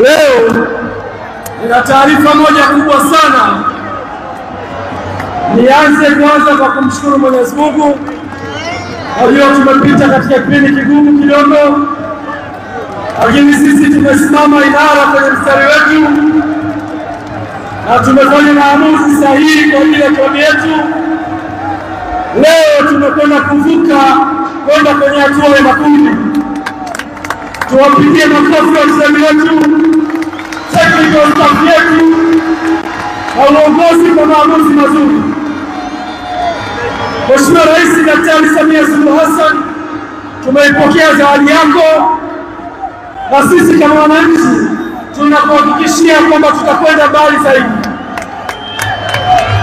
Leo nina taarifa moja kubwa sana. Nianze kwanza kwa kumshukuru Mwenyezi Mungu. Najua tumepita katika kipindi kigumu kidogo, lakini sisi tumesimama imara kwenye mstari wetu na tumefanya maamuzi sahihi kwa ajili ya klabu yetu. Leo tumekwenda kuvuka kwenda kwenye hatua ya makundi. Tuwapigie makofi wachezaji wetu, technical staff yetu na uongozi kwa maamuzi mazuri. Mheshimiwa Rais Daktari Samia Suluhu Hassan, tumeipokea zawadi yako na sisi kama wananchi tunakuhakikishia kwamba tutakwenda mbali zaidi.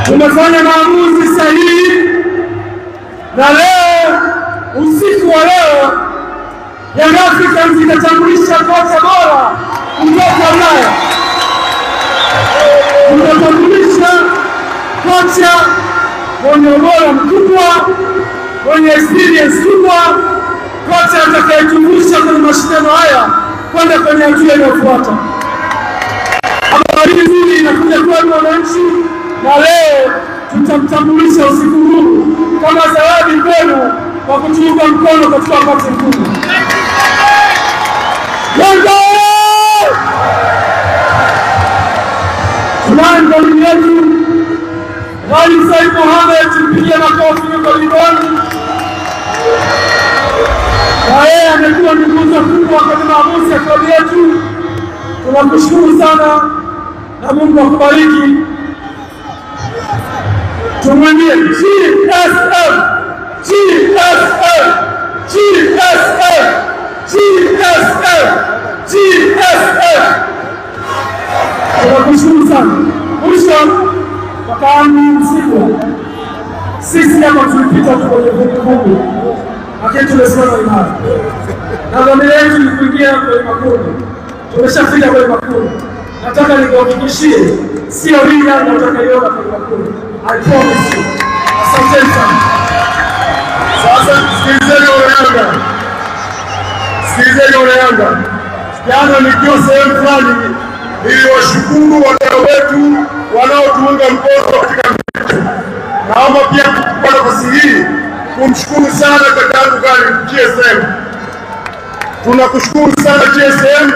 Tumefanya maamuzi sahihi na leo, usiku wa leo, Young Africans itatambulisha kocha bora kutoka Ulaya. Tutatambulisha kocha mwenye ubora mkubwa, mwenye experience kubwa, kocha atakayetumbusha kwenye mashindano haya kwenda kwenye hatua inayofuata. Habari nzuri inakuja kwa wananchi, na leo tutamtambulisha usiku huu kama zawadi kwenu kwa kutuunga mkono katika wakati mkubwa. Yanga! Tunaye mdhamini wetu Ghalib Said Mohamed, tupigie makofi yuko Liboni. Na yeye amekuwa ni nguzo kubwa kwenye maamuzi ya klabu yetu. Tunakushukuru sana na Mungu akubariki. Tumwambie GSM, GSM, GSM, GSM, GSM. Tunakushukuru sana. Mwisho wakaangu msiku, sisi kama tulipita kwenye vuguvugu, lakini tumesimama imara. Na dhamira yetu ni kuingia kwenye makundi. Tumeshafika kwenye makundi. Nataka nikuhakikishie, sio hii Yanga utakayoona kwenye makundi. I promise you. Asante sana. Sasa sikilizeni Yanga. Sikilizeni Yanga. Jana nikiwa sehemu fulani ili washukuru wadau wetu wanaotuunga mkono katika mchezo. Naomba pia kwa nafasi hii kumshukuru sana kakaangu Ghalib GSM. Tunakushukuru sana GSM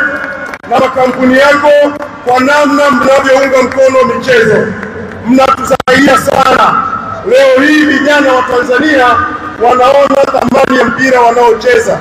na makampuni yako kwa namna mnavyounga mkono michezo. Mnatusaidia sana. Leo hii vijana wa Tanzania wanaona thamani ya mpira wanaocheza.